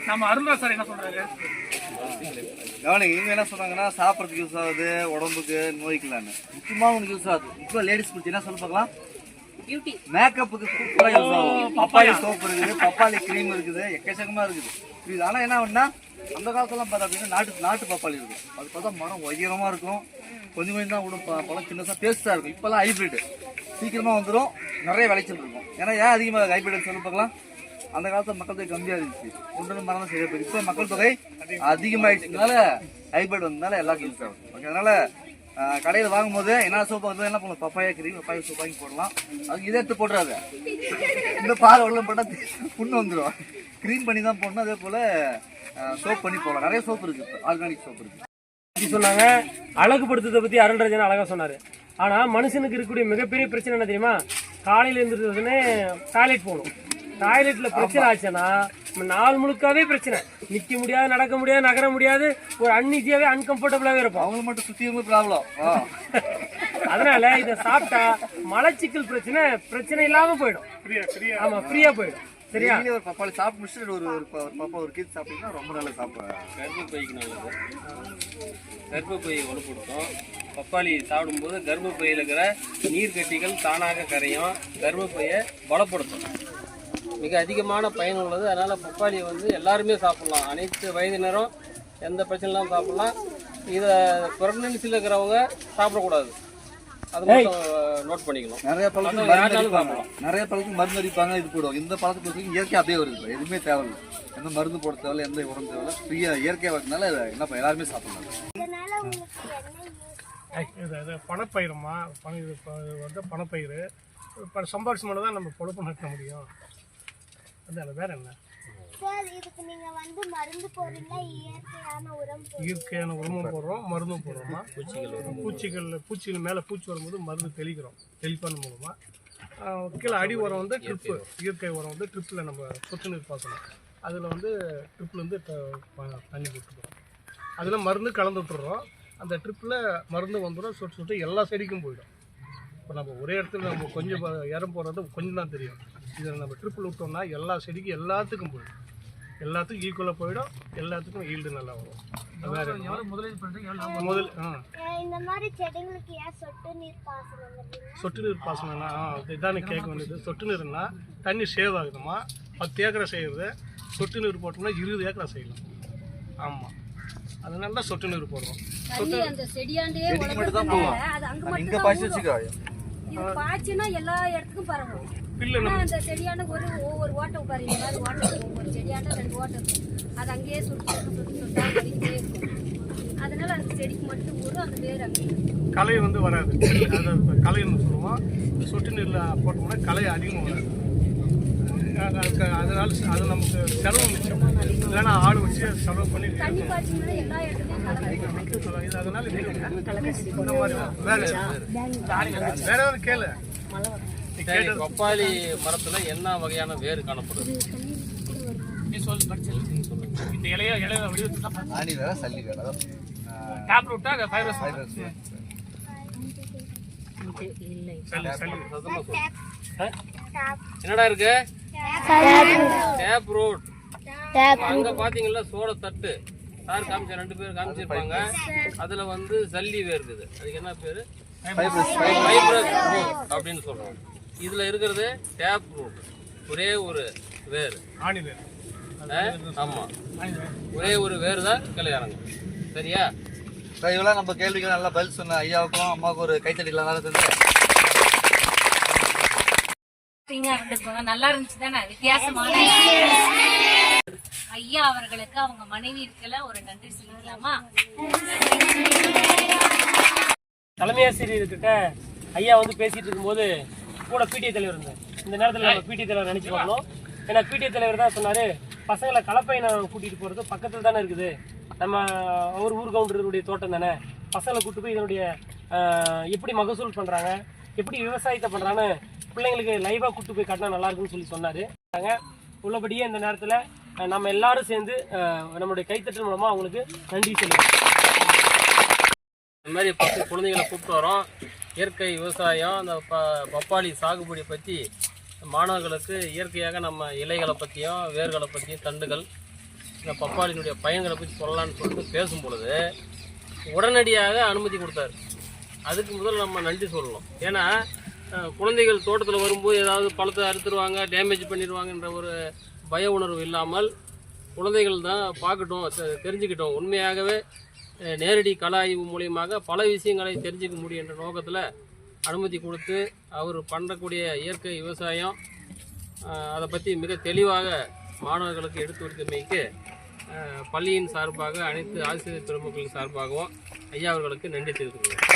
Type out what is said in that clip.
நம்ம அருள்ராஜ் சார் என்ன சொல்றாரு? கவனிங்க, இவங்க என்ன சொல்றாங்கன்னா சாப்பிட்றதுக்கு யூஸ் ஆகுது, உடம்புக்கு நோய்க்கலான்னு. முக்கியமாக உனக்கு யூஸ் ஆகுது. இப்போ லேடிஸ் பற்றி என்ன சொல்ல பார்க்கலாம்? மேக்கப்புக்கு சூப்பராக யூஸ் ஆகும். பப்பாளி சோப் இருக்குது, பப்பாளி கிரீம் இருக்குது, எக்கச்சக்கமாக இருக்குது. இது ஆனால் என்ன ஆகுன்னா அந்த காலத்துலாம் பார்த்தா அப்படின்னா நாட்டு பப்பாளி இருக்கும். அது பார்த்தா மரம் உயரமாக இருக்கும், கொஞ்சம் கொஞ்சம் தான் விடும், பழம் சின்னதாக டேஸ்ட்டாக இருக்கும். இப்போல்லாம் ஹைப்ரிட் சீக்கிரமாக வந்துடும், நிறைய விளைச்சல் இருக்கும். ஏன்னா ஏன் அதிகமாக ஹைப்ரிட் சொல்ல பார்க்கலாம்? அந்த காலத்தில் மக்கள் தொகை கம்மியாக இருந்துச்சு, ஒன்று மரம் தான் சரியாக போயிடுச்சு. இப்போ மக்கள் தொகை அதிகமாகிடுச்சுனால ஹைப்ரிட் வந்ததுனால எல்லாருக்கும் யூஸ் ஆகும். ஓகே, அதனால் கடையில் வாங்கும்போது என்ன சோப்பு வந்து என்ன பண்ணலாம்? பப்பாயா கிரீம், பப்பாயா சோப் வாங்கி போடலாம். அதுக்கு இதை எடுத்து போடுறாரு, இந்த பால் உள்ள போட்டால் புண்ணு வந்துடும். க்ளீன் பண்ணி தான் போடணும். அதே போல் சோப் பண்ணி போடலாம். நிறைய சோப்பு இருக்குது, இப்போ ஆர்கானிக் சோப் இருக்குது. சொன்னாங்க அழகுபடுத்துறதை பற்றி அருள்ராஜன் அழகாக சொன்னார். ஆனால் மனுஷனுக்கு இருக்கக்கூடிய மிகப்பெரிய பிரச்சனை என்ன தெரியுமா? காலையில் இருந்துருதுன்னு டாய்லெட் போகணும். டாய்லெட்ல பிரச்சனை ஆச்சுன்னா நாள் முழுக்காவே பிரச்சனை. நிக்க முடியாது, நடக்க முடியாது, நகர முடியாது, ஒரு அன்ஈஸியாவே அன்கம்ஃபர்டபுளாவே இருக்கும். அவங்க மட்டும் சுத்தி ப்ராப்ளம். அதனால இதை சாப்பிட்டா மலச்சிக்கல் பிரச்சனை இல்லாம போயிடும். ஆமா, ஃப்ரீயா போயிடும். சரியா? ஒரு பப்பாளி சாப்பிட்டு முடிச்சுட்டு ஒரு கீத்து சாப்பிட்டீங்கன்னா ரொம்ப நல்லா சாப்பிடுவேன். கர்ப்பப்பைக்கு நல்லது, கர்ப்பப்பையை வலுப்படுத்தும். பப்பாளி சாப்பிடும்போது கர்ப்பப்பையில் இருக்கிற நீர்க்கட்டிகள் தானாக கரையும், கர்ப்பப்பையை பலப்படுத்தும். மிக அதிகமான பயன் உள்ளது. அதனால் பப்பாளியை வந்து எல்லாருமே சாப்பிட்லாம், அனைத்து வயதினரும் எந்த பிரச்சனைலாம் சாப்பிட்லாம். இதை ப்ரெக்னன்சியில் இருக்கிறவங்க சாப்பிடக்கூடாது, அது மட்டும் நோட் பண்ணிக்கணும். நிறைய பழத்துக்கு மருந்து அடிப்பாங்க, இது போடுவோம். இந்த பழத்துக்கு இயற்கை அப்படியே வருது, எதுவுமே தேவையில்லை, எந்த மருந்து போட தேவையில்லை, எந்த உரம் தேவையில்லை, ஃப்ரீயாக இயற்கையாக வரதுனால என்ன எல்லாருமே சாப்பிடலாம். பணப்பயிருமா, இது வந்து பணப்பயிர் சம்பாரிச்சு தான் நம்ம பொழப்பு நடத்த முடியும். அதனால வேற என்ன சார், இதுக்கு நீங்க வந்து மருந்து போடுறீங்களா? இயற்கையான உரமும் போடுறோம், மருந்தும் போடுறோமா? பூச்சிகள் மேலே பூச்சி வரும்போது மருந்து தெளிப்பான் மூலமாக. கீழே அடி உரம் வந்து ட்ரிப்பு, இயற்கை உரம் வந்து ட்ரிப்பில் நம்ம சொட்டு நீர் பாசனம், அதில் வந்து ட்ரிப்லேருந்து தண்ணி போட்டுக்கிறோம். அதில் மருந்து கலந்து விட்டுறோம். அந்த ட்ரிப்பில் மருந்து வந்துடும், சொட்டு எல்லா செடிக்கும் போயிடும். இப்போ நம்ம ஒரே இடத்துல நம்ம கொஞ்சம் இடம் போடுறது கொஞ்சம் தான் தெரியும். இதில் நம்ம ட்ரிப்பில் விட்டோம்னா எல்லா செடிக்கும் எல்லாத்துக்கும் போயிடும், எல்லாத்துக்கும் ஈக்குவலாக போயிடும், எல்லாத்துக்கும் ஈல்டு நல்லா வரும். இந்த மாதிரி செடிகளுக்கு ஏன் சொட்டு நீர் பாசனம்னா இதானே கேட்க வேண்டியது. சொட்டு நீர்னா தண்ணி சேவ் ஆகுதுமா. 10 ஏக்கரை செய்கிறது, சொட்டு நீர் போட்டோம்னா 20 ஏக்கரை செய்யலாம். ஆமாம், அதனால தான் சொட்டு நீர் போடுறோம். பாய்ச்சினா எல்லா இடத்துக்கும் பரவும். அந்த செடியான ஒவ்வொரு ஓட்டம் பாரு, இந்த மாதிரி ஓட்டம், ஒவ்வொரு செடியான 2 ஓட்டம் இருக்கும். அது அங்கேயே சுட்டு இருக்கும். அதனால அந்த செடிக்கு மட்டும் ஊரும், அந்த வேர் அங்கேயே களை வந்து வராது. களைன்னு சொல்லுவோம். சொட்டு நீரில் போட்டோம்னா களை அதிகமாக வராது. அதனால அது நமக்கு செலவு மிச்சம். இல்லைன்னா ஆடு வச்சு செலவு பண்ணி தண்ணி பாய்ச்சினா எல்லா இடத்துலையும். அதனால இந்த மாதிரி வேற ஏதாவது கேளு. பப்பாளி மரத்துல என்ன வகையான வேறு காணப்படுது? இந்த இலைய சல்லி வேற டேப் ரூட்டா ஃபைபரஸ் என்னடா இருக்கு? Tap root. அங்க பாத்தீங்களா சோள தட்டு சார் காமிச்ச 2 பேர் காமிச்சிருப்பாங்க. அதுல வந்து சல்லி வேர் இருக்குது. அதுக்கு என்ன பேரு? ஃபைப்ரஸ் ரூட் அப்படின்னு சொல்றோம். இதுல இருக்கிறது டேப் ரூட், ஒரே ஒரு வேர், ஆணி வேர். ஆமா, ஒரே ஒரு வேர் தான் கிளையாரங்க. சரியா? இவெல்லாம் நம்ம கேள்விக்கு நல்லா பதில் சொன்ன ஐயாவுக்கும் அம்மாவுக்கும் ஒரு கைத்தடிக்கலாம். நல்லா இருந்துச்சு தானே? வித்தியாசமான ஐயா அவர்களுக்கு அவங்க மனைவி இருக்கல ஒரு நன்றி சொல்லிக்கலாமா? தலைமை ஆசிரியர்கிட்ட ஐயா வந்து பேசிட்டு இருக்கும்போது கூட பிடிஏ தலைவர் இருந்தார். இந்த நேரத்தில் நம்ம பிடிஏ தலைவர் நினைச்சு பார்க்கணும். ஏன்னா பிடிஏ தலைவர் தான் சொன்னாரு, பசங்களை கலப்பையனை கூட்டிட்டு போறது பக்கத்துல தானே இருக்குது, நம்ம ஒரு ஊர் கவுண்டருடைய தோட்டம் தானே, பசங்களை கூட்டு போய் இதனுடைய எப்படி மகசூல் பண்றாங்க, எப்படி விவசாயத்தை பண்றான்னு பிள்ளைங்களுக்கு லைவா கூட்டு போய் காட்டினா நல்லா இருக்குன்னு சொல்லி சொன்னாரு. உள்ளபடியே இந்த நேரத்துல நம்ம எல்லாரும் சேர்ந்து நம்மளுடைய கைத்தட்டல் மூலமா அவங்களுக்கு நன்றி சொல்லுவோம். இந்த மாதிரி 10 குழந்தைகளை கூப்பிட்டு வரோம். இயற்கை விவசாயம், அந்த பப்பாளி சாகுபடி பற்றி மாணவர்களுக்கு இயற்கையாக நம்ம இலைகளை பற்றியும் வேர்களை பற்றியும் தண்டுகள் இந்த பப்பாளியினுடைய பயன்களை பற்றி சொல்லலான்னு சொல்லிட்டு பேசும் பொழுது உடனடியாக அனுமதி கொடுத்தாரு. அதுக்கு முதல்ல நம்ம நன்றி சொல்லணும். ஏன்னா குழந்தைகள் தோட்டத்தில் வரும்போது ஏதாவது பழத்தை அறுத்துருவாங்க, டேமேஜ் பண்ணிடுவாங்கன்ற ஒரு பய உணர்வு இல்லாமல் குழந்தைகள் தான் பார்க்கட்டும், தெரிஞ்சுக்கிட்டோம், உண்மையாகவே நேரடி கள ஆய்வு மூலியமாக பல விஷயங்களை தெரிஞ்சுக்க முடியும் என்ற நோக்கத்தில் அனுமதி கொடுத்து அவர் பண்ணக்கூடிய இயற்கை விவசாயம் அதை பற்றி மிக தெளிவாக மாணவர்களுக்கு எடுத்துரைத்தமைக்கு பள்ளியின் சார்பாக அனைத்து ஆசிரியர் பெருமக்களின் சார்பாகவும் ஐயா அவர்களுக்கு நன்றி தெரிவித்துள்ளேன்.